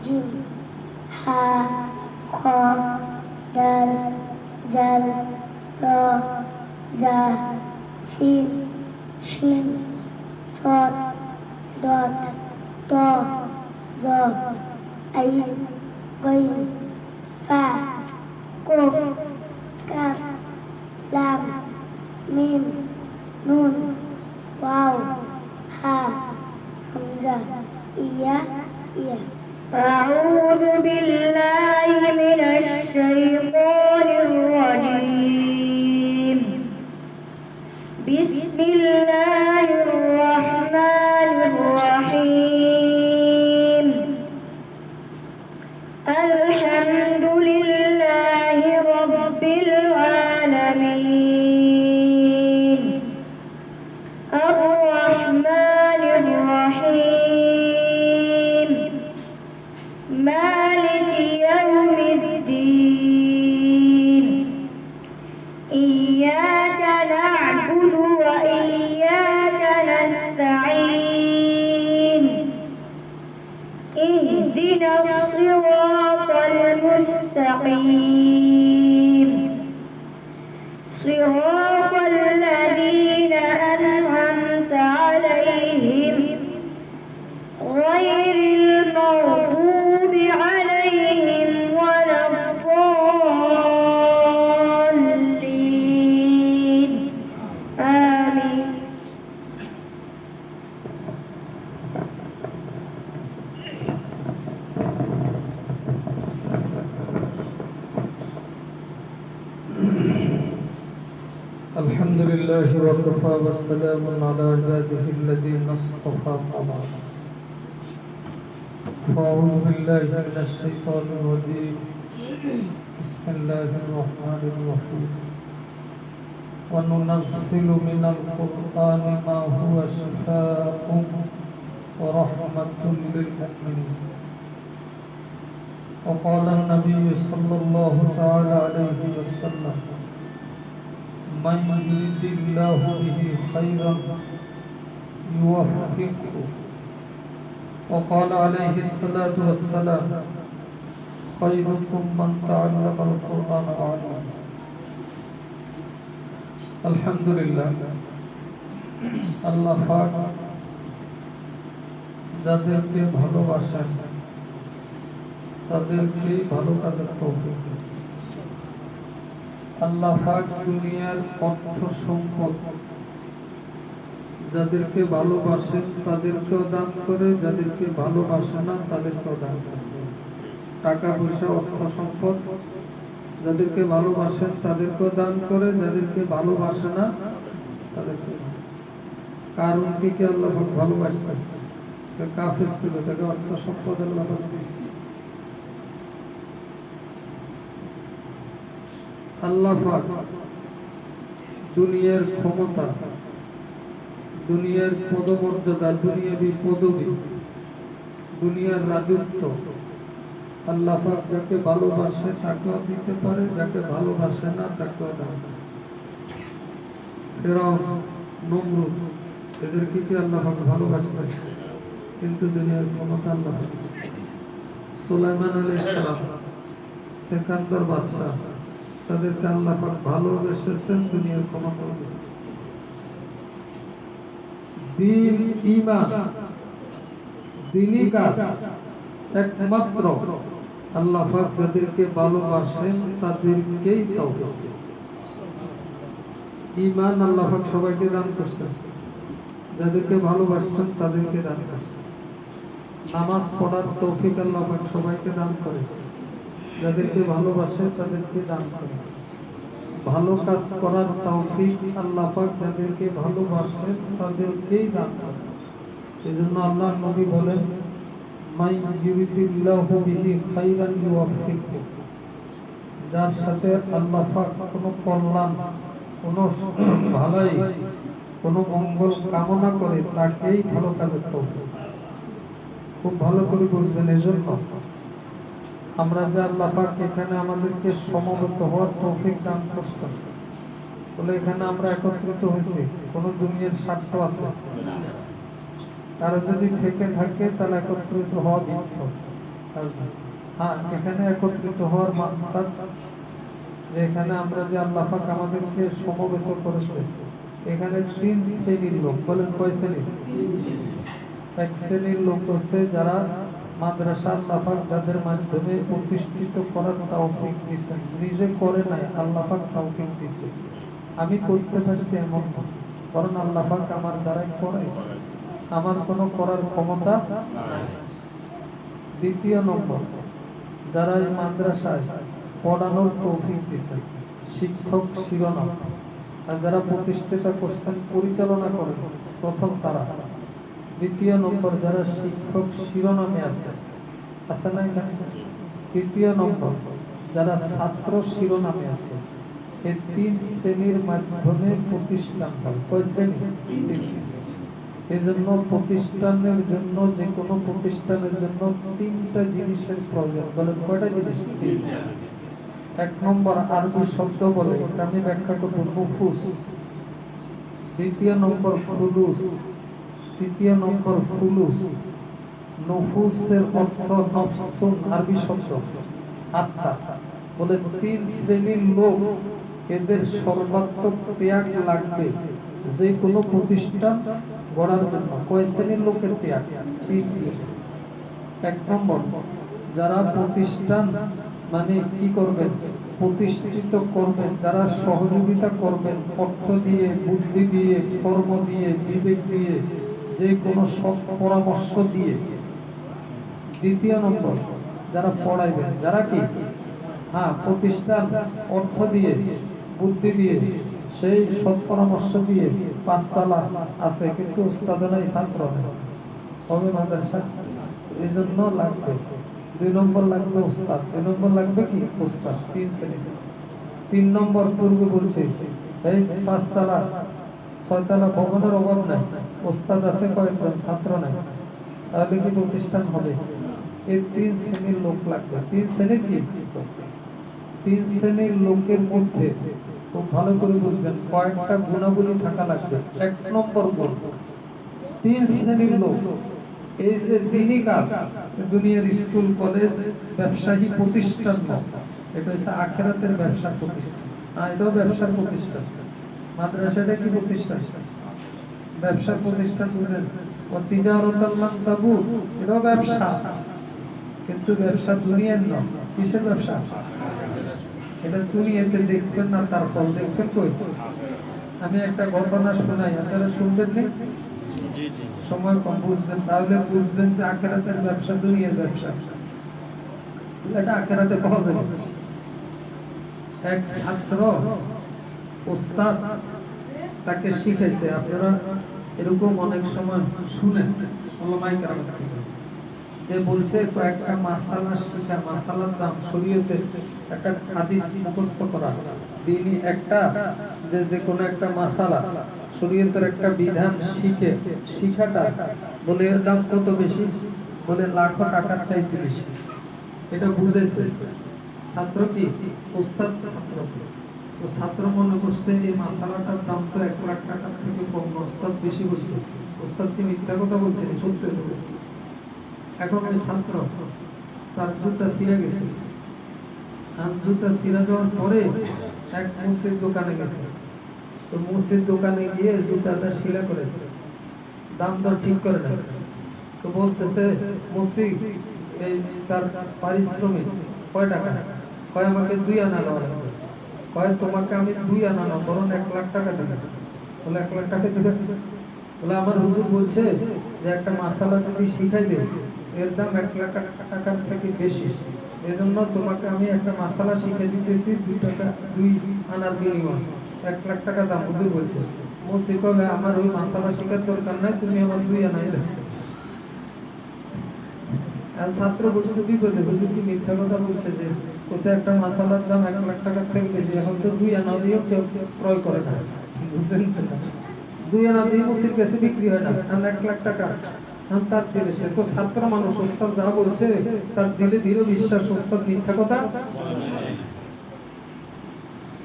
Gym, হা, খ, দাল, জাল, র, জা, সিন, শিন, صاد ضاد ط ظ عين غين فا قاف كاف لام ميم نون واو ها همزة إيا إيا. أعوذ بالله من الشيطان الرجيم. بسم الله الرحمن الرحيم. الحمد لله رب العالمين. الرحمن الرحيم. مالك يوم الدين. إياك نعبد وإياك نستعين. اهدنا الصراط المستقيم. صراط الذين أنعمت عليهم غير المغضوب عليهم ولا الضالين. آمين. الحمد لله وكفى والسلام على عباده الذين اصطفى. أعوذ بالله من الشيطان الرجيم. بسم الله الرحمن الرحيم. وننزل من القرآن ما هو شفاء ورحمة للمؤمنين. وقال النبي صلى الله تعالى عليه وسلم: من يريد الله به خيرا يوفقه. وقال عليه الصلاة والسلام: خيركم من تعلم القرآن وعلمه. الحمد لله. আল্লাহ পাক যাদেরকে ভালোবাসেন তাদেরকে ভালো কাজের তৌফিক দেন। আল্লাহ পাক দুনিয়ার অর্থ সম্পদ যাদেরকে ভালোবাসেন তাদেরকেও দান করে, যাদেরকে ভালোবাসে না তাদেরকেও দান করে। টাকা পয়সা অর্থ সম্পদ যাদেরকে ভালোবাসেন তাদেরকেও দান করে, যাদেরকে ভালোবাসে না তাদেরকে। কারণ কি আল্লাহ পাক ভালোবাসেন? কাফের ছিল, তাকে অর্থ সম্পদ আল্লাহ পাক দিয়েছেন। আল্লাহ পাক দুনিয়ার ক্ষমতা, দুনিয়ার পদমর্যাদা, দুনিয়াবি পদবি, দুনিয়ার রাজত্ব আল্লাহ পাক যাকে ভালোবাসে তাকেও দিতে পারে, যাকে ভালোবাসে না তাকেও দেয়। ফেরাউন, নমরুদ এদেরকে কি আল্লাহ পাক ভালোবাসতেন? কিন্তু দুনিয়ার ক্ষমতা আল্লাহ পাক। সুলাইমান আলাইহিস সালাম, সেকান্দর বাদশাহ, তাদেরকে আল্লাহ পাক ভালোবেসেছেন, দুনিয়ার ক্ষমতা দিয়েছেন। দিন, ঈমান, দ্বীনি কাজ একমাত্র আল্লাহ পাক যাদেরকে ভালোবাসেন তাদেরকেই তৌফিক দেন। ঈমান আল্লাহ পাক সবাইকে দান করছেন, যাদেরকে ভালোবাসেন তাদেরকে দান করছেন। নামাজ পড়ার তৌফিক আল্লাহ পাক সবাইকে দান করে, যাদেরকে ভালোবাসে তাদেরকে দান করে। ভালো কাজ করার তৌফিক আল্লাহ পাক যাদেরকে ভালোবাসেন তাদেরকেই দান করেন। এজন্য আল্লাহ নবী বলেন: মান ইউরিদিল্লাহু বিহি খাইরান ইউওয়াফিকহু। যার সাথে আল্লাহ পাক কোনো কল্যাণ, কোনো ভালাই, কোনো মঙ্গল কামনা করে তাকেই ভালো কাজের তৌফিক। খুব ভালো করে বুঝবেন। এজন্য আমরা যে আল্লাহ পাক এখানে আমাদেরকে সমবেত হওয়ার তৌফিক দান করছেন, বলে এখানে আমরা একত্রিত হয়েছি, কোন দুনিয়ার স্বার্থ আছে? কারো যদি থেকে থাকে তাহলে একত্রিত হওয়া মিথ্যা। হ্যাঁ, এখানে একত্রিত হওয়ার মাকসাদ যে এখানে আমরা যে আল্লাহ পাক আমাদেরকে সমবেত করেছে, এখানে তিন শ্রেণীর লোক। বলেন কয় শ্রেণীর? এক শ্রেণীর লোক হচ্ছে যারা মাদ্রাসা আল্লাহ পাক যাদের মাধ্যমে প্রতিষ্ঠিত করার তৌফিক দিয়েছেন, নিজে করে নাই, আল্লাহ পাক তৌফিক দিয়েছে। আমি করতে পারছি এমন না, বরং আল্লাহ পাক আমার দ্বারা করাইছে, আমার কোনো করার ক্ষমতা নাই। দ্বিতীয় নম্বর, যারা এই মাদ্রাসায় পড়ানোর তৌফিক দিয়েছেন, শিক্ষক শিরোনাম, আর যারা প্রতিষ্ঠিত করছেন, পরিচালনা করেন, প্রথম তারা। দ্বিতীয় নম্বর, যারা শিক্ষক শিরোনামে আছে না এখানে। তৃতীয় নম্বর, যারা ছাত্র শিরোনামে আছে। এই তিন শ্রেণীর মাধ্যমে প্রতিষ্ঠান হয়। কয় শ্রেণী? এই জন্য প্রতিষ্ঠানের জন্য, যে কোনো প্রতিষ্ঠানের জন্য তিনটা জিনিসের প্রয়োজন। বলেন কয়টা জিনিস? এক নম্বর, আরবি শব্দ বলে, এটা আমি ব্যাখ্যা করব, নুফুস। দ্বিতীয় নম্বর ফুলুস, তৃতীয় নম্বর ফুলুস। নুফুসের অর্থ নফসুন, আরবি শব্দ আত্মা। বলে তিন শ্রেণীর লোক, এদের সর্বাত্মক ত্যাগ লাগবে যে কোনো প্রতিষ্ঠান গড়ার জন্য। কয় শ্রেণীর লোকের ত্যাগ? তিন শ্রেণী। এক নম্বর, যারা প্রতিষ্ঠান মানে কি করবেন? প্রতিষ্ঠিত করবেন, যারা সহযোগিতা করবেন অর্থ দিয়ে, বুদ্ধি দিয়ে, কর্ম দিয়ে, বিবেক দিয়ে, যে কোনো সৎ পরামর্শ দিয়ে। দ্বিতীয় নম্বর, যারা পড়াইবেন, যারা কি প্রতিষ্ঠান অর্থ দিয়ে, বুদ্ধি দিয়ে, সেই সৎ পরামর্শ দিয়ে। পাঁচতলা আছে কিন্তু উস্তাদ নাই, ছাত্র নেই, হবে মাদ্রাসা, এই জন্য লাগবে। দুই নম্বর লাগবে উস্তাদ, দুই নম্বর লাগবে কি? উস্তাদ। তিন শ্রেণী। তিন নম্বর, পূর্বে বলছে এই পাঁচতলা ছয়তলা ভবনের অভাব নাই, উস্তাদ আছে কয়েকজন, ছাত্র নাই, তাহলে কি প্রতিষ্ঠান হবে? এই তিন শ্রেণীর লোক লাগবে। তিন শ্রেণীর কি? তিন শ্রেণীর লোকের মধ্যে খুব ভালো করে বুঝবেন, কয়েকটা গুণাবলী থাকা লাগবে। এক নম্বর গুণ, তিন শ্রেণীর লোক, এই যে দিনই কাজ, দুনিয়ার স্কুল কলেজ ব্যবসায়ী প্রতিষ্ঠান নয়, এটা হচ্ছে আখিরাতের ব্যবসার প্রতিষ্ঠান। এটাও ব্যবসার প্রতিষ্ঠান। মাদ্রাসাটা কি প্রতিষ্ঠান? ব্যবসার প্রতিষ্ঠান। বুঝেন? ও তিজারাতাল লান তাবুর, এটাও ব্যবসা, কিন্তু ব্যবসা দুনিয়ার নয়। কিসের ব্যবসা? এটা দুনিয়াতে দেখবেন না, তারপর দেখবেন কই? আমি একটা ঘটনা শোনাই, আপনারা শুনবেন না? সময় কম, বুঝবেন, তাহলে বুঝবেন যে আখিরাতের ব্যবসা দুনিয়ার ব্যবসা, এটা আখিরাতে পাওয়া যাবে। এক ছাত্র ওস্তাদ তাকে শিখাইছে, আপনারা এরকম অনেক সময় শুনেন ওলামায়ে কেরাম থেকে, যে বলছে কয়েকটা মাসালা শিখা, মাসালার দাম শরীয়তে একটা হাদিস মুখস্থ করা, দিনই একটা যে কোনো একটা মাসালা শরীয়তের একটা বিধান শিখাটা, বলে এর দাম কত বেশি? বলে লাখো টাকার চাইতে বেশি। এটা বুঝেছে ছাত্র কি? ওস্তাদ ছাত্র। তো ছাত্র মনে করছে এই মাসালাটার দাম তো 1 লাখ টাকার থেকে কম, ওস্তাদ বেশি বলছে। ওস্তাদ কি মিথ্যা কথা বলছেন? সত্যি কথা। এখন ওই ছাত্র, তার জুতা ছিঁড়ে গেছে, আর জুতা ছিঁড়ে যাওয়ার পরে এক মুসির দোকানে গেছে। তো মুসির দোকানে গিয়ে জুতাটা শিলা করেছে, দাম দর ঠিক করে না। তো বলতেছে মুসি, এই তার পারিশ্রমিক কয় টাকা? কয় আমাকে 2 আনা দেওয়া লাগবে। কয় তোমাকে আমি 2 আনা না, বরং 1 লাখ টাকা দেবে। বলে 1 লাখ টাকা দিবে? বলে আমার হুজুর বলছে যে একটা মাসালা যদি শিখাই দেবে, এর দাম 1 লাখ টাকার থেকে বেশি, এজন্য তোমাকে আমি একটা মাসালা শিখে দিতেছি 2 আনার বিনিময়, 1 লাখ টাকা দাম। হুজুর বলছে, মুসি কবে আমার ওই মাসালা শিখার দরকার নাই, তুমি আমার 2 আনাই দেবে। ছাত্র বলছে বিপদে, হুজুর কি মিথ্যা কথা বলছে? যে বলছে একটা মাসালার দাম 1 লাখ টাকার থেকে বেশি, এখন তো 2 আনা দিয়েও কেউ ক্রয় করে না। বুঝলেন? 2 আনা দিয়ে মুসির কাছে বিক্রি হয় না, আর 1 লাখ টাকা তার দিলে সে তো ছাত্র মানুষ, ওস্তাদ যা বলছে তার দিলে দৃঢ় বিশ্বাস, ওস্তাদ মিথ্যা কথা।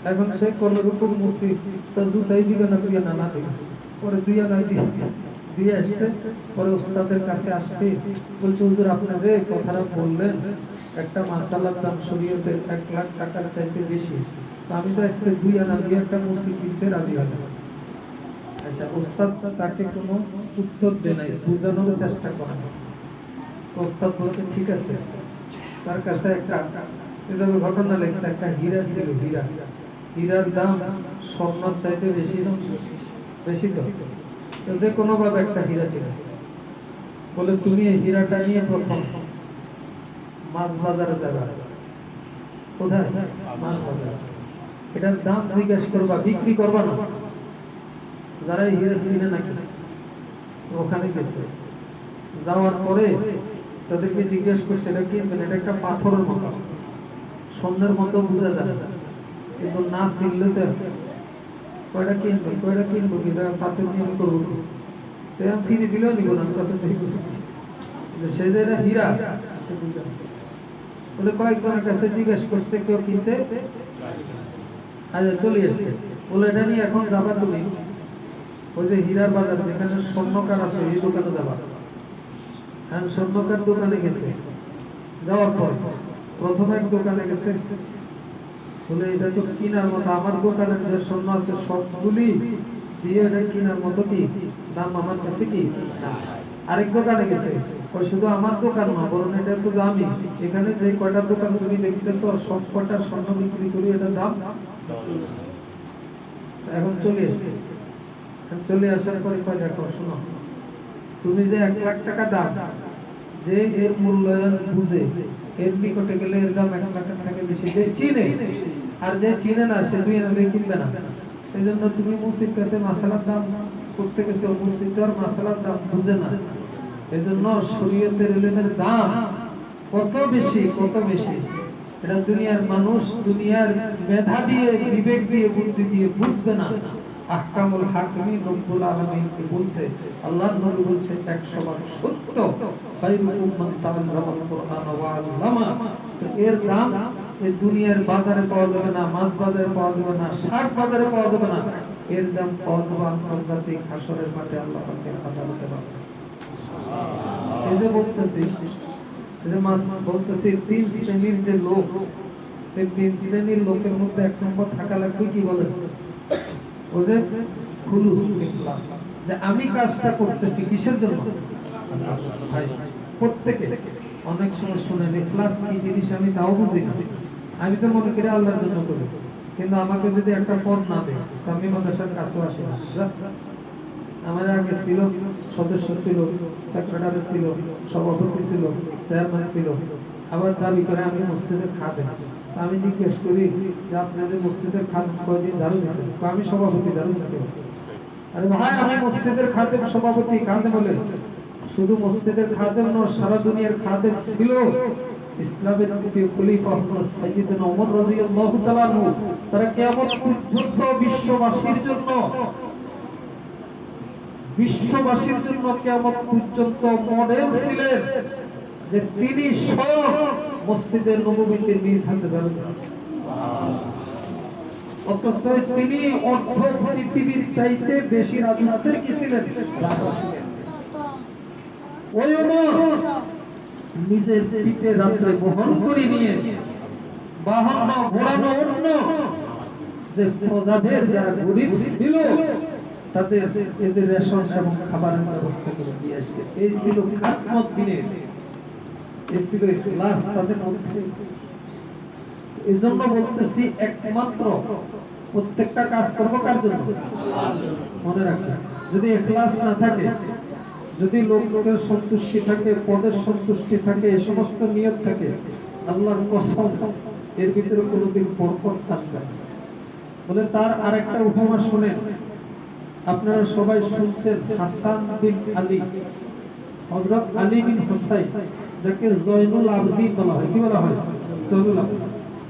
এখন সে কোন রকম মুসি তো জুতাই দিবে না, 2 আনা না দিবে, পরে 2 আনা দিয়ে দিয়ে আসছে। পরে ওস্তাদের কাছে আসছে, বলছে হুজুর আপনি যে কথাটা বললেন একটা মাসালার দাম শরীয়তে 1 লাখ টাকার চাইতে বেশি, তো আমি তো আজকে 2 আনা দিয়ে একটা মসজিদ কিনতে রাজি হলাম। আচ্ছা, ওস্তাদ তাকে কোনো উত্তর দেয় নাই, বোঝানোর চেষ্টা করে না। ওস্তাদ বলছে ঠিক আছে। তার কাছে একটা এভাবে ঘটনা লেগেছে, একটা হীরা ছিল, হীরার দাম স্বর্ণর চাইতে বেশি দাম, বেশি তো যে কোনো ভাবে একটা হীরা ছিল। বলে তুমি এই হীরাটা নিয়ে প্রথম মাছ বাজারে যাবা। কোথায়? মাছ বাজার। এটার দাম জিজ্ঞেস করবা, বিক্রি করবা না। যারা এই হীরা চিনে না কিছু ওখানে গেছে, যাওয়ার পরে তাদেরকে জিজ্ঞেস করছে এটা কিনবেন, এটা একটা পাথরের মতো, স্বর্ণের মতো বোঝা যায়, কিন্তু না চিনলে তো কয়টা কিনবো কিন্তু পাথর নিয়ে আমি করবো ফিরে দিলেও নিব না, কত সে যে এটা হীরা সে বুঝে বলে কয়েকজনের কাছে জিজ্ঞেস করছে কেউ কিনতে, আচ্ছা চলে এসছে। বলে এটা নিয়ে এখন যাবা তুমি ওই যে হীরার বাজার যেখানে স্বর্ণকার আছে এই দোকানে যাবা। হ্যাঁ, স্বর্ণকার দোকানে গেছে, যাওয়ার পর প্রথম এক দোকানে গেছে, বলে এটা তো কিনার মতো, আমার দোকানে যে স্বর্ণ আছে সবগুলি দিয়ে এটা কিনার মতো কি দাম আমার কাছে কি। আরেক দোকানে গেছে, ওই শুধু আমার দোকান না বরং এটা তো দামি, এখানে যে কয়টা দোকান তুমি দেখতেছো সব কয়টা স্বর্ণ বিক্রি করি এটা দাম। এখন চলে এসছে, চলে আসার পরে কয় দেখো শোনো, তুমি যে 1 লাখ টাকা দাম, যে এর মূল্যায়ন বুঝে এর নিকটে গেলে এর দাম 1 লাখের থেকে বেশি, যে চিনে আর যে চিনে না সে 2 আনা দিয়ে কিনবে না। এই জন্য তুমি মসজিদ কাছে মাসালার দাম করতে গেছো, মসজিদ আর মাসালার দাম বুঝে না। এই জন্য শরীয়তের ইলমের দাম কত বেশি, কত বেশি এটা দুনিয়ার মানুষ দুনিয়ার মেধা দিয়ে বিবেক দিয়ে বুদ্ধি দিয়ে বুঝবে না। আহকামুল হাকিমি রব্বুল আলামিন বলছে, আল্লাহর নবী বলছে 100 সত্য, খায়রুকুম মান তাআল্লামাল কুরআন ওয়া আল্লামা। এর দাম এই দুনিয়ার বাজারে পাওয়া যাবে না, মাছ বাজারে পাওয়া যাবে না, শাক বাজারে পাওয়া যাবে না, এর দাম পাওয়া যাবে আন্তর্জাতিক হাসরের মাঠে আল্লাহ পাকের আদালতে পাবে। এই যে বলতেছি, এই যে মাছ বলতেছি 3 শ্রেণীর যে লোক, এই 3 শ্রেণীর লোকের মধ্যে 1 নম্বর থাকা লাগবে কি বলেন? ওদের খুলুস ইখলাস, যে আমি কাজটা করতেছি কিসের জন্য? ভাই প্রত্যেকে অনেক সময় শুনেন ইখলাস কি জিনিস আমি তাও বুঝি না, আমি তো মনে করি আল্লাহর জন্য করি, কিন্তু আমাকে যদি একটা পদ না দেয় তো আমি মাদ্রাসার কাছেও আসি না। আমার আগে ছিল সদস্য ছিল, সেক্রেটারি ছিল, সভাপতি ছিল, চেয়ারম্যান ছিল, আবার দাবি করে আমি মসজিদের খাদেম। আমি জিজ্ঞেস করি যে আপনাদের মসজিদের খাদেম কয়দিন ঝাড়ু দিচ্ছেন? আমি সভাপতি, ঝাড়ু দিতে। আরে ভাই আমি মসজিদের খাদেম, সভাপতি খাদেম বলে শুধু মসজিদের খাদেম নয়, সারা দুনিয়ার খাদেম ছিল। ইসলামের খলিফা হযরত সাইয়েদনা ওমর রাদিয়াল্লাহু তাআলা আনহু, তারা কিয়ামত পর্যন্ত বিশ্ববাসীর জন্য কিয়ামত পর্যন্ত মডেল ছিলেন, যে তিনি স্বয়ং মসজিদের নববীতে নিজ হাতে ঝাড়ু দিয়েছেন। অথচ তিনি অর্ধ পৃথিবীর চাইতে বেশি রাজত্বের কি ছিলেন? ওই ওমর নিজের পিঠে রাত্রে বহন করে নিয়ে 52 ঘোড়ানো অন্য যে প্রজাদের যারা গরিব ছিল তাদের এদের রেশন এবং খাবারের ব্যবস্থা করে দিয়ে আসছে। এই ছিল কিয়ামত দিনের, এই ছিল ইখলাস তাদের মধ্যে। এই জন্য বলতেছি একমাত্র প্রত্যেকটা কাজ করবো কার জন্য? মনে রাখবেন, যদি ইখলাস না থাকে, যদি লোকের সন্তুষ্টি থাকে, পদের সন্তুষ্টি থাকে, এই সমস্ত নিয়ত থাকে, আল্লাহর কসম এর ভিতরে কোনোদিন বরকত থাকবে না। বলে তার আরেকটা উপমা শুনেন, আপনারা সবাই শুনছেন হাসান বিন আলী, হযরত আলী বিন হুসাইন, যাকে জয়নুল আবদিন বলা হয়। কি বলা হয়? জয়নুল আবদিন।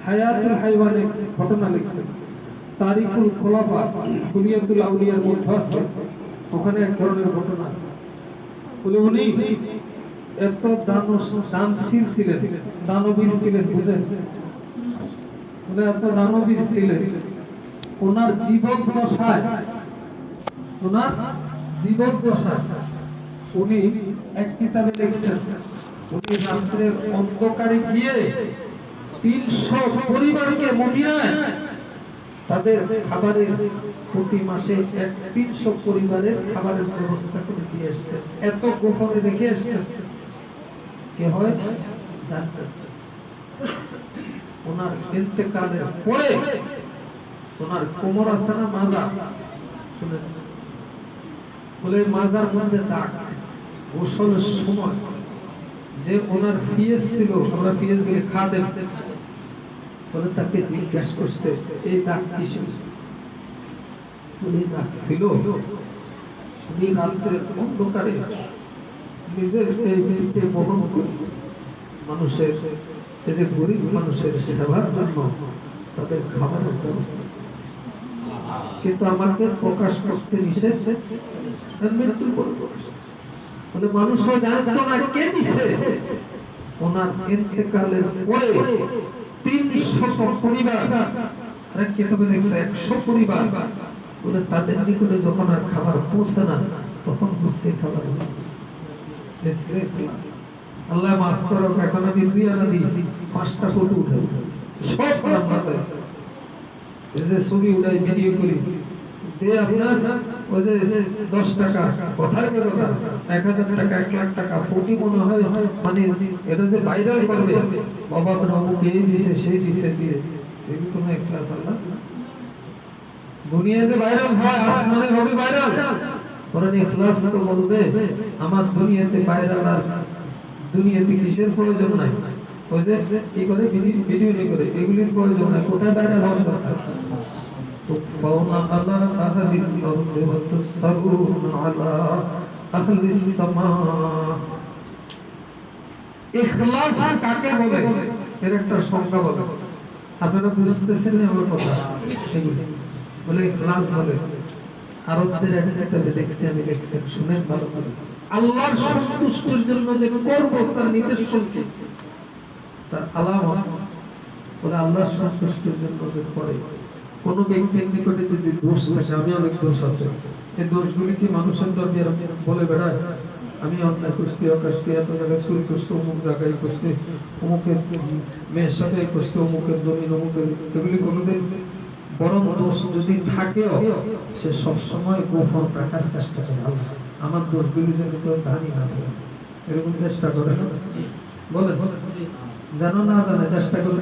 হায়াতুল হাইওয়ানে ঘটনা লিখছেন, তারিকুল খোলাফা কুলিয়াতুল আউলিয়ার মধ্যে আছে, ওখানে এক ধরনের ঘটনা আছে। বলে উনি এত দানশীল ছিলেন, দানবীর ছিলেন, বুঝেন? বলে এত দানবীর ছিলেন, ওনার জীবন দশায় উনি এক কিতাবে লিখছেন উনি রাত্রের অন্ধকারে গিয়ে 300 পরিবারকে মদিনায় তাদের খাবারের প্রতি মাসে 300 পরিবারের খাবারের ব্যবস্থা করে দিয়ে আসতেন। এত গোপনে রেখে আসতেন কে হয় জানতে। ওনার ইন্তেকালের পরে ওনার কোমর আছে না মাজা, শুনেন বলে মাজার মধ্যে দাগ, গোসলের সময় যে ওনার পিএস ছিল, আমরা পিএস গুলি খাদেন, বলে তাকে জিজ্ঞাসা করছে এই দাগ কিসের? উনি দাগ ছিল উনি রাত্রের অন্ধকারে নিজের এই পেটে বহন করে মানুষের, এই যে গরিব মানুষের সেবার জন্য তাদের খাবারের ব্যবস্থা, কিন্তু আমাকে প্রকাশ করতে নিষেধ, মৃত্যুর পর বলে মানুষও জানতো না কে দিছে। ওনার ইন্তেকালের পরে 300 পরিবার, আরেক কিতাবে লেখছে 100 পরিবার, বলে তাদের নিকটে যখন আর খাবার পৌঁছে না তখন বুঝছে খাবার আল্লাহ মাফ করো। এখন আমি 2 আনা দিই 5টা ফটো উঠাই সব আমরা চাই, এই যে ছবি উঠাই ভিডিও করি দে আপনার ওই যে 10 টাকা কথার কথা 1000 টাকা 1 লাখ টাকা কোটি মনে হয়, মানে এটা যে ভাইরাল করবে বাবা অমুক এই দিছে সেই দিছে দিয়ে, এই কোনো ইখলাস আল্লাহ দুনিয়াতে ভাইরাল হয়, আসমানে হবে ভাইরাল, পরে ইখলাস তো বলবে আমার দুনিয়াতে ভাইরাল আর দুনিয়াতে কিসের প্রয়োজন নাই, ওই যে কি করে ভিডিও নি করে এগুলির প্রয়োজন নাই, কোথায় ভাইরাল হওয়ার দরকার। تخفون على أهل الأرض وتسرون على أهل السماء। ইখলাস কাকে বলে এর একটা সংজ্ঞা বলে, আপনারা বুঝতেছেন না আমার কথা, এগুলি বলে ইখলাস বলে আরবদের একটা দেখছি আমি লেখছেন, শুনেন ভালো করে। আল্লাহর সন্তুষ্টির জন্য যে করব তার নিদর্শন কি, তার আলামত বলে আল্লাহর সন্তুষ্টির জন্য যে করে। কোন ব্যক্তির নিকটে যদি দোষ থাকে, আমি অনেক দোষ আছে, এই দোষগুলি কি মানুষের দরবারে বলে বেড়ায় আমি অন্যায় করছি, অকাশছি, এত জায়গায় চুরি করছি, অমুক জায়গায় করছি, অমুকের মেয়ের সাথে করছি, অমুকের জমিন অমুকের, এগুলি কোনোদিন বরং দোষ যদি থাকেও সে সবসময় গোপন রাখার চেষ্টা করে। আল্লাহ আমার দোষগুলি যেন কেউ জানি না, এরকম চেষ্টা করে না, বলে জানো না জানে চেষ্টা করে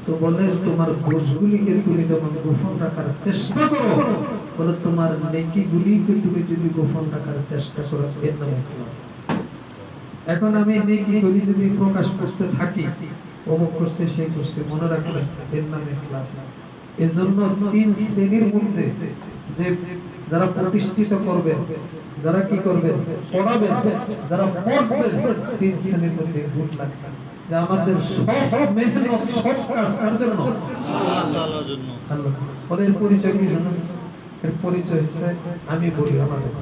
তো বলে তোমার দোষগুলিকে তুমি যখন গোপন রাখার চেষ্টা করো, বলে তোমার নেকিগুলিকে তুমি যদি গোপন রাখার চেষ্টা করো, এর নাম ইখলাস। এখন আমি নেকিগুলি যদি প্রকাশ করতে থাকি, অমুক করছে সেই করছে, মনে রাখবেন এর নাম ইখলাস। এজন্য 3 শ্রেণীর মধ্যে যে যারা প্রতিষ্ঠিত করবে, যারা কি করবে পড়াবে, যারা পড়বে, 3 শ্রেণীর মধ্যে ভুল লাগবে যে আমাদের সব মেহনত সব কাজ কার জন্য? আল্লাহর জন্য। আল্লাহ বলে এর পরিচয় কি জানেন? এর পরিচয় হচ্ছে আমি বলি আমাদের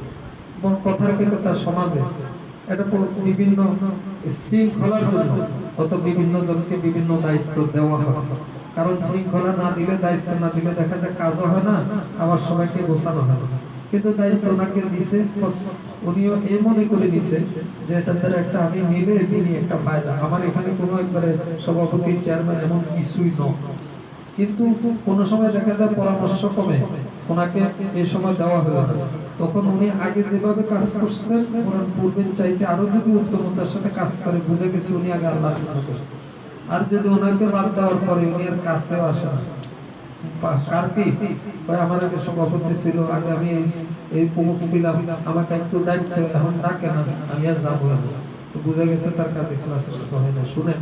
কথার কথা সমাজে এটা বিভিন্ন শৃঙ্খলার জন্য অত বিভিন্ন জনকে বিভিন্ন দায়িত্ব দেওয়া হয়, কারণ শৃঙ্খলা না দিলে, দায়িত্ব না দিলে দেখা যায় কাজও হয় না, আবার সবাইকে গোছানো হয় না। কিন্তু দায়িত্ব ওনাকে দিছে, উনিও এই মনে করে নিছে যে এটার দ্বারা একটা আমি নিলে তিনি একটা ফায়দা, আমার এখানে কোনো একবারে সভাপতি চেয়ারম্যান এমন কিছুই নয়। কিন্তু কোনো সময় দেখা যায় পরামর্শ কমে, ওনাকে এই সময় দেওয়া হলো না, তখন উনি আগে যেভাবে কাজ করছেন ওনার পূর্বের চাইতে আরো যদি উত্তমতার সাথে কাজ করে, বুঝে গেছে উনি আগে আল্লাহর জন্য করছেন। আর যদি ওনাকে বাদ দেওয়ার পরে উনি আর কাছেও আসে না, কার কি ভাই আমার আগে সভাপতি ছিল, আগে আমি এই প্রমুখ ছিলাম, আমাকে একটু দায়িত্ব এখন ডাকে না, আমি আর যাবো না, তো বুঝে গেছে তার কাছে ইখলাসের সাথে হয় না। শুনেন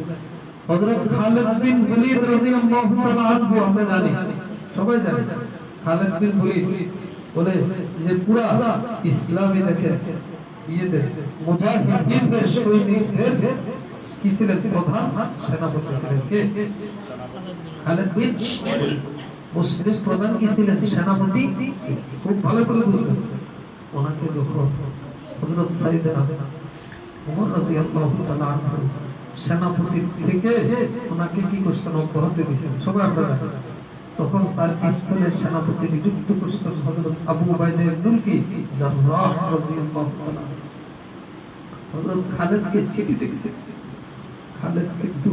হযরত খালিদ বিন ওলীদ রাদিয়াল্লাহু তাআলা আনহু, আমরা জানি সবাই জানি খালিদ বিন ওলীদ বলে যে পুরা ইসলামে দেখেন ইয়েদের মুজাহিদিনদের সৈনিকদের কি ছিলেন? প্রধান সেনাপতি ছিলেন কে? খালিদ বিন ওলীদ। মুসলিম প্রধান কি ছিলেন? সেনাপতি। খুব ভালো করে বুঝবেন, ওনাকে যখন হযরত সাইয়েদনা ওমর রাদিয়াল্লাহু তাআলা আনহু সেনাপতি থেকে ওনাকে কি করছেন? অব্যাহতি দিয়েছেন, সবাই আমরা জানি। তখন তার স্থলের সেনাপতি নিযুক্ত করছেন হযরত আবু উবাইদা ইবনুল কি জাররাহ রাদিয়াল্লাহু তাআলা। হযরত খালেদকে চিঠি লিখছে। খালেদ কিন্তু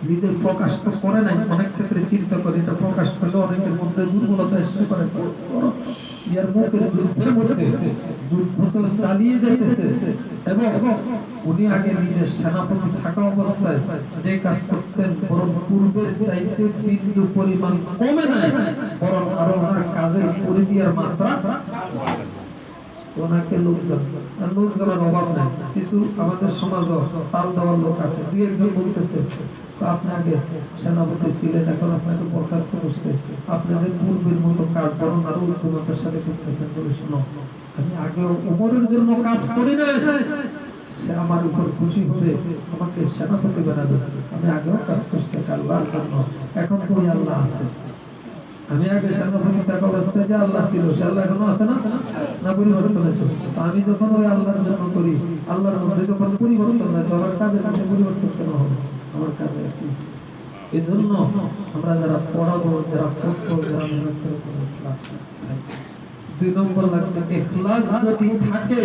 নিজে প্রকাশ তো করে নাই, অনেক ক্ষেত্রে চিন্তা করে এটা প্রকাশ করলে অনেকের মধ্যে দুর্বলতা আসতে পারে। ইয়ার মুখের যুদ্ধের মধ্যে যুদ্ধ তো চালিয়ে যাইতেছে এবং উনি আগে নিজের সেনাপতি থাকা অবস্থায় যে কাজ করতেন বরং পূর্বের চাইতে বিন্দু পরিমাণ কমে নাই, বরং আরো ওনার কাজের পরিধির মাত্রা ওনাকে লোকজনের অভাব নেই। কিছু আমাদের সমাজে তাল দেওয়ার লোক আছে, দুই একজন বলতেছে আপনি আগে সেনাপতি ছিলেন, এখন আপনাকে বরখাস্ত করছে, আপনাদের পূর্বের মতো কাজ বরং আরো উদ্যমতার সাথে করতেছেন। বলে শোনো, আমি আগে ওমরের জন্য কাজ করি না, সে আমার উপর খুশি হবে, আমাকে সেনাপতি বানাবে, আমি আগেও কাজ করছি আল্লাহর জন্য, এখন তো ওই আল্লাহ আছে। আমি আগে সেনাপতি থাকা অবস্থায় যে আল্লাহ ছিল সে আল্লাহ এখনো আছে না, না পরিবর্তন হয়েছে? আমি যখন ওই আল্লাহর জন্য করি, আল্লাহর মধ্যে যখন পরিবর্তন হয়, আমার কাজের মধ্যে পরিবর্তন কেন হবে? আমার কাজে কি? এই জন্য আমরা যারা পড়াবো, যারা পড়বো, যারা মেহনত করে ক্লাস, 2 নম্বর লাগবে ইখলাস যদি থাকে,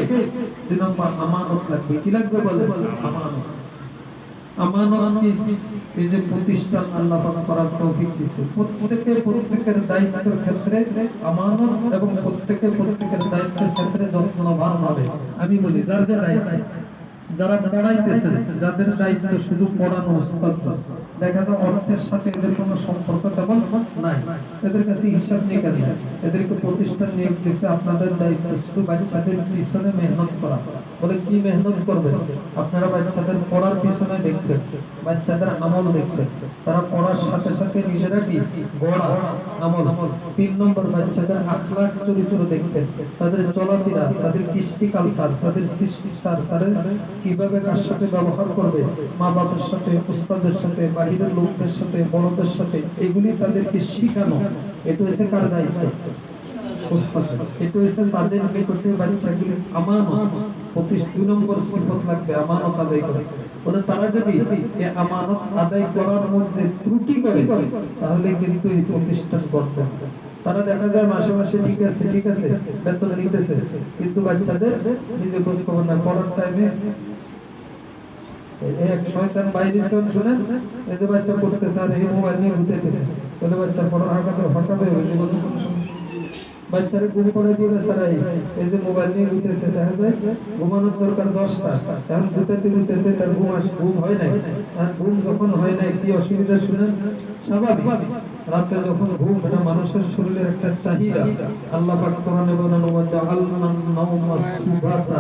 2 নম্বর আমানত লাগবে। কি লাগবে বলে? আমানত। আমানত এই যে প্রতিষ্ঠান আল্লাহ পাক করার তৌফিক দিয়েছে, প্রত্যেকের দায়িত্বের ক্ষেত্রে আমানত এবং প্রত্যেকের দায়িত্বের ক্ষেত্রে যত্নবান হবে। আমি বলি যার যে দায়িত্ব, যারা পড়াইতেছে, যাদের দায়িত্ব শুধু পড়ানো, উস্তাদ, দেখা যায় অর্থের সাথে এদের কোনো সম্পর্ক তেমন নাই, এদের কাছে হিসাব নিকাশ নাই, এদেরকে প্রতিষ্ঠান নিয়োগ দিয়েছে, আপনাদের দায়িত্ব শুধু বাচ্চাদের পিছনে মেহনত করা। বলে কি মেহনত করবে? আপনারা বাচ্চাদের পড়ার পিছনে দেখবেন, বাচ্চাদের আমল দেখবেন, তারা পড়ার সাথে সাথে নিজেরা কি গড়া আমল। 3 নম্বর বাচ্চাদের আখলাক চরিত্র দেখবেন, তাদের চলাফেরা, তাদের কৃষ্টি কালচার, তাদের শিষ্টাচার, তাদের কিভাবে কার সাথে ব্যবহার করবে, মা বাবার সাথে, উস্তাদের সাথে, বাহিরের লোকদের সাথে, বড়দের সাথে, এগুলি তাদেরকে শিখানো। এটা হচ্ছে কার দায়িত্ব? উস্তাদের। এটা হচ্ছে তাদের নিকটে বাচ্চাগুলি আমানত। 2 নম্বর সিফত লাগবে আমানত আদায় করে। বলে তারা যদি এই আমানত আদায় করার মধ্যে ত্রুটি করে, তাহলে কিন্তু এই প্রতিষ্ঠান করবে। তারা দেখা যায় মাসে মাসে ঠিক আছে বেতন নিতেছে, কিন্তু বাচ্চাদের নিজে খোঁজ খবর না, পড়ার টাইমে এক শয়তান বাইরে শুনেন, এই যে বাচ্চা পড়তেছে আর এই মোবাইল নিয়ে ঘুরতেছে, বলে বাচ্চা পড়ার হাঁকাতে হয়েছে, বাচ্চারা ঘুম পড়ে দিবে সারাই, এই যে মোবাইল নিয়ে ঘুরতেছে, দেখা যায় ঘুমানোর দরকার 10টা, এখন ঘুরতে তার ঘুম হয় নাই। আর ঘুম যখন হয় নাই কি অসুবিধা শুনেন? স্বাভাবিক, রাতে যখন ঘুম, এটা মানুষের শরীরের একটা চাহিদা। আল্লাহ পাক কোরআনে বলেন, ওয়া জাআলনান নাওমা সুবাতা,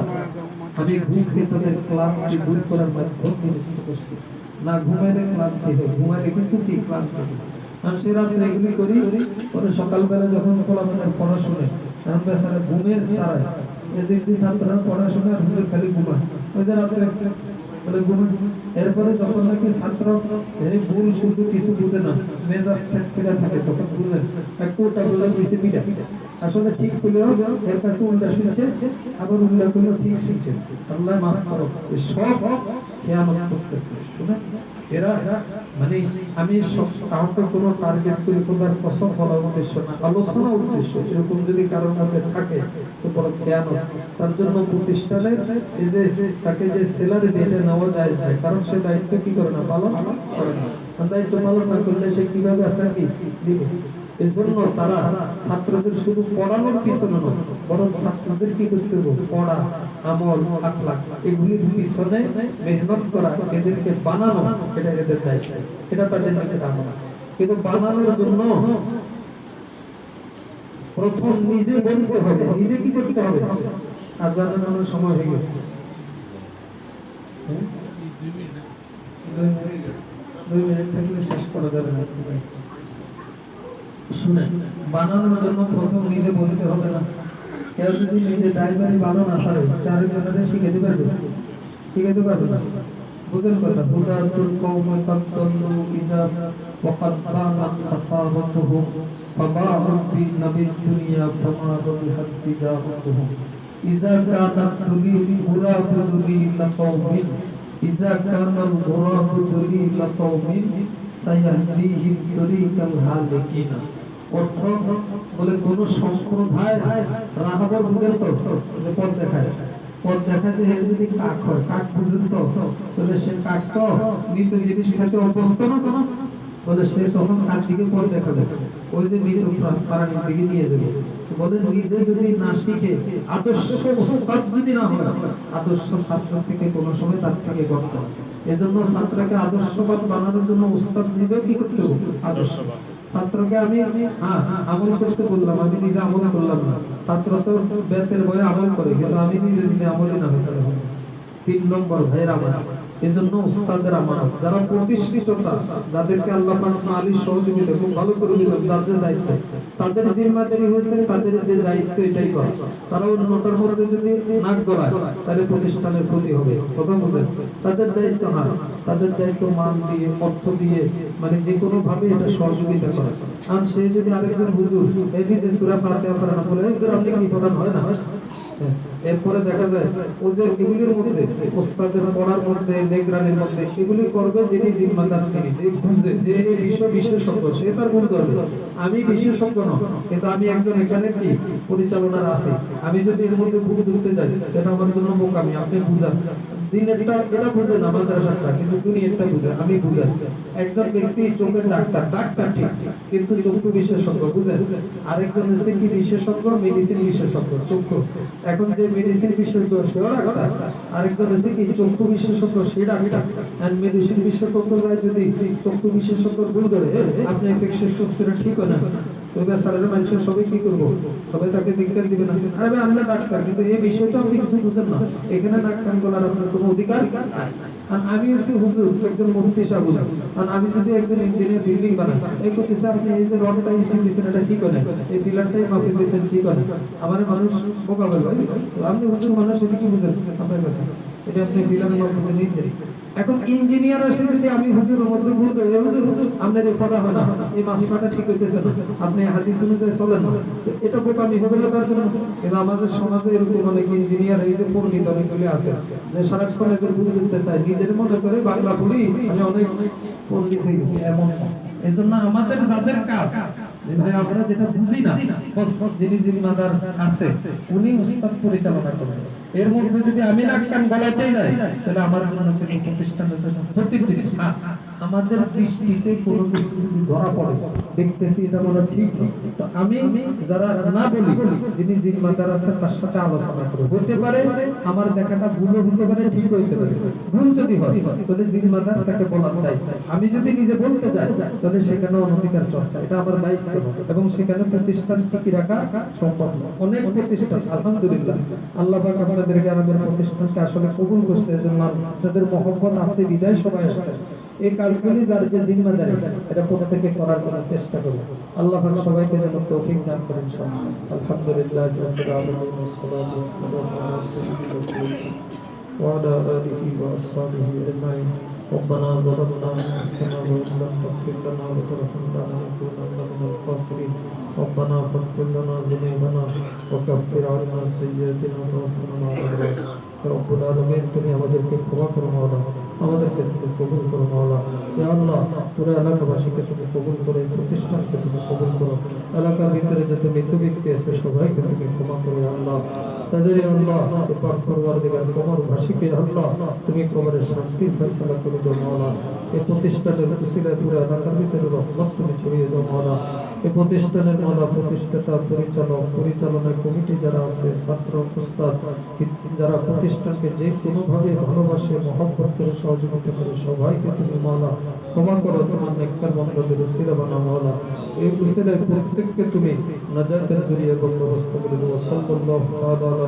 আমি ঘুমকে তোদের ক্লান্তি দূর করার মাধ্যমে নিযুক্ত করছি। না ঘুমাইলে ক্লান্তি হয়, ঘুমাইলে কিন্তু কি ক্লান্তি হয়। সে রাত্রে এগুলি করি, পরে সকালবেলা যখন খোলামেলা পড়াশোনা, এখন বেচারা ঘুমের তারায়, এদিক দিয়ে ছাত্ররা পড়াশোনা আর হুজুর খালি ঘুমায়, ওই যে রাত্রে বলে ঘুমায়। এরপরে যখন নাকি ছাত্র ভুল শুধু কিছু বুঝে না, মেজাজ ফেরা থাকে, তখন বুঝে একটু ওটা বলে দিয়েছে পিঠা, আসলে ঠিক হলেও এর কাছে উল্টা শুনছে, আবার উল্টা করলেও ঠিক শুনছে। আল্লাহ মাফ করো, সব খেয়ানত করতেছে। শুনে এরা মানে আমি কাউকে কোনো টার্গেট করে কোথার কসম বলার উদ্দেশ্য না, আলোচনা উদ্দেশ্য। এরকম যদি কারোর মধ্যে থাকে তো বড় খেয়ানত। তার জন্য প্রতিষ্ঠানে এই যে তাকে যে স্যালারি দিয়ে এটা নেওয়া যায় না, কারণ সে দায়িত্ব কি করে না, পালন করে না। দায়িত্ব পালন না করলে সে কিভাবে আপনাকে দিবে? এই জন্য তারা ছাত্রদের শুধু পড়ানোর পিছনে নয়, বরং ছাত্রদের কি করতে হবে? পড়া, আমল, আখলাক, এগুলির পিছনে মেহনত করা, এদেরকে বানানো, এটা এদের দায়িত্ব, এটা তাদের নিকট আমল। কিন্তু বানানোর জন্য প্রথম নিজে বলতে হবে, নিজে কি করতে হবে? আর জানানোর সময় হয়ে গেছে, 2 মিনিট থাকলে শেষ করা যাবে না। শুনে বানানোর জন্য প্রথম নিজে বলতে হবে না। কেউ যদি নিজে ড্রাইভারি বানানো না পারে, চারিজনের শিখাতে পারবে? শিখাতে পারবে না। বুঝেন কথা? হুদাতুল কওমি কাদ্দাল্লু ইযা ওয়াকাদ বানাত খাসারাতুহুম ফাবাউদ বিনাবিদ দুনিয়া ফামা রবিহাত তিজারাতুহুম ইযা কানাত তুলি মুরাদু লিল কওমিন ইযা কানাল মুরাদু লিল কওমিন সায়াহদিহিম তরিকাল হালিকিনা। অর্থ বলে কোন সম্প্রদায় রাহাবর বুঝেন তো, পথ দেখায়, পথ দেখা যায় এর যদি কাক হয়, কাক বুঝেন তো, তাহলে সে কাক তো মৃত জিনিস খেতে অভ্যস্ত না, বলে সে তখন কার দিকে পথ দেখাবে, ওই যে মৃত প্রাণীর দিকে নিয়ে যাবে। বলে নিজে যদি না শিখে, আদর্শ উস্তাদ যদি না হয়, আদর্শ ছাত্র থেকে কোনো সময় তার থেকে করতে হবে। এজন্য ছাত্রকে আদর্শবান বানানোর জন্য উস্তাদ নিজেও কি করতে হবে, আদর্শবান। ছাত্রকে আমি আমল করতে বললাম, আমি নিজে আমল করলাম না। ছাত্র তো বেতের বয়ে আমল করে, কিন্তু আমি নিজে নিজে আমলই না হতে হবে। 3 নম্বর ভাইয়ের আমার, এজন্য উস্তাদের আমানত, যারা প্রতিষ্ঠিততা, যাদেরকে আল্লাহ পাক আলীর সহযোগিতা খুব ভালো করে দিলেন, তার যে দায়িত্ব, তাদের জিম্মাদারি হয়েছে, তাদের যে দায়িত্ব এটাই করা। তারা অন্যটার মধ্যে যদি নাক গলায়, তাহলে প্রতিষ্ঠানের ক্ষতি হবে, কথা বুঝেন। তাদের দায়িত্ব তাদের দায়িত্ব মান দিয়ে, অর্থ দিয়ে, মানে যে কোনো ভাবে এটা সহযোগিতা করা। আর সে যদি আরেকজন হুজুর এই যে সূরা ফাতিহা পড়া না বলে, এই যে আপনি কি পড়ান হয় না, এরপরে দেখা যায় ও যে এগুলির মধ্যে ওস্তাদের পড়ার মধ্যে, নিগরানির মধ্যে এগুলি করবে যিনি জিম্মাদার, তিনি যে বুঝে, যে বিশেষজ্ঞ, সে তার গুণ করবে। আমি বিশেষজ্ঞ নয়, কিন্তু আমি একজন এখানে কি পরিচালনার আছি, আমি যদি এর মধ্যে ভুল ধরতে যাই, এটা আমার জন্য বোকামি। আপনি বুঝান দিনেরটা, এটা বুঝেন আমাদের শাস্ত্র, কিন্তু দুনিয়াটা বুঝে, আমি বুঝাই। একজন ব্যক্তি চোখের ডাক্তার, ডাক্তার ঠিক, কিন্তু চক্ষু বিশেষজ্ঞ, বুঝেন। আরেকজন হচ্ছে কি বিশেষজ্ঞ, মেডিসিন বিশেষজ্ঞ, চক্ষু। এখন যে মেডিসিন বিশেষজ্ঞ সেও ডাক্তার, আরেকজন হচ্ছে কি চক্ষু বিশেষজ্ঞ, সে ডাক্তার। এন্ড মেডিসিন বিশেষজ্ঞ যায় যদি চক্ষু বিশেষজ্ঞ ভুল করে, আপনি প্রেসক্রিপশনটা ঠিক হয় না, তবে সাধারণ মানুষের সবাই কি করবো, সবাই তাকে ধিক্কার দিবে না, আরে ভাই আমরা ডাক্তার, কিন্তু এই বিষয়টা আপনি কিছু বুঝেন না, এখানে নাক কান গলার আপনার কোনো অধিকার। আর আমি হচ্ছে হুজুর, একজন মুফতি সাহেব, আর আমি যদি একজন ইঞ্জিনিয়ার বিল্ডিং বানাই, এই করতেছে আপনি এই যে রডটা ইঞ্জিন দিচ্ছেন, এটা ঠিক হয় না, এই পিলারটাই মাপে দিচ্ছেন, ঠিক হয় না, আমার মানুষ বোকা বলবে, আপনি হুজুর মানুষ, এটা কি বুঝেন আপনার কাছে, এটা আপনি পিলারের মাপে নিয়ে। এখন ইঞ্জিনিয়ার এসে যদি আমি হুজুরের মধ্যে বলতে, এই হুজুর আপনার এই পড়া হয় না, এই মাসলাটা ঠিক হইতেছে না, আপনি হাদিস অনুযায়ী চলেন না, এটা বোকামি হবে না তার জন্য। কিন্তু আমাদের সমাজে এরকম অনেক ইঞ্জিনিয়ার, এই যে পণ্ডিত অনেকগুলি আছে, যে সারাক্ষণ এদের বুঝে দিতে চায়, নিজের মনে করে বাংলা পড়ি আমি অনেক পণ্ডিত হয়ে গেছি, এমন। এই জন্য আমাদের যাদের কাজ, ভাই আমরা যেটা বুঝি না, যিনি জিম্মাদার আছে উনি উস্তাদ পরিচালনা করেন। এর মধ্যে যদি আমি নাক কান গলাতে যাই, তাহলে আমার জন্য কোনো প্রতিষ্ঠানের জন্য ক্ষতির জিনিস। আমাদের দৃষ্টিতে কোনো কিছু যদি ধরা পড়ে, দেখতেছি এটা মনে ঠিক, তো আমি যারা না বলি, যিনি জিম্মাদার আছে তার সাথে আলোচনা করব। হতে পারে আমার দেখাটা ভুল হতে পারে, ঠিক হইতে পারে। ভুল যদি হয় তাহলে জিম্মাদার তাকে বলার দায়িত্ব। আমি যদি নিজে বলতে যাই, তাহলে সেখানে অনধিকার চর্চা, এটা আমার দায়িত্ব, এবং সেখানে প্রতিষ্ঠান টিকি রাখা সম্ভব নয়। অনেক প্রতিষ্ঠান আলহামদুলিল্লাহ, আল্লাহ পাক আপনাদেরকে আমাদের প্রতিষ্ঠানকে আসলে কবুল করছে, এজন্য আপনাদের মহব্বত আছে বিদায় সবাই আসছে। এই কাজগুলি যার যে জিম্মাদারি, এটা প্রত্যেকে করার জন্য চেষ্টা করব। আল্লাহ পাক সবাইকে যেন তৌফিক দান করেন। আলহামদুলিল্লাহ রাব্বিল আলামিন, ওয়াসসালাতু ওয়াসসালামু আলা সাইয়্যিদিল মুরসালিন ওয়া আলা আলিহি ওয়া আসহাবিহি আজমাইন। ربنا ظلمنا أنفسنا وإن لم تغفر لنا وترحمنا لنكونن من الخاسرين. ربنا فاغفر لنا ذنوبنا وكفر عنا سيئاتنا وتوفنا مع الأبرار. রব্বুল আলামিন, তুমি আমাদেরকে ক্ষমা করো মাওলা, আমাদেরকে তুমি কবুল করো মাওলা। ইয়া আল্লাহ, পুরো এলাকাবাসীকে তুমি কবুল করো, এই প্রতিষ্ঠানকে তুমি কবুল করো। এলাকার ভিতরে যত মৃত ব্যক্তি আছে সবাইকে তুমি ক্ষমা করো আল্লাহ। তাদের আল্লাহ পাক পরওয়ারদিগার কবরবাসীকে আল্লাহ তুমি কবরের শান্তির ফয়সালা করে দাও মাওলা। এই প্রতিষ্ঠানের উসিলায় পুরো এলাকার ভিতরে রহমত তুমি ছড়িয়ে দাও মাওলা। এই প্রতিষ্ঠানের মাওলা প্রতিষ্ঠাতা, পরিচালক, পরিচালনা কমিটি যারা আছে, ছাত্র, উস্তাদ, যারা প্রতিষ্ঠানকে যে কোনোভাবে ভালোবাসে, মহব্বত করে, সহযোগিতা করে, সবাইকে তুমি মাওলা ক্ষমা করো, তোমার নেককার বান্দাদের উসিলা বানাও মাওলা। এই উসিলায় প্রত্যেককে তুমি নাজাতের জরিয়া বন্দোবস্ত করে দেবো। সাল্লাল্লাহু তাআলা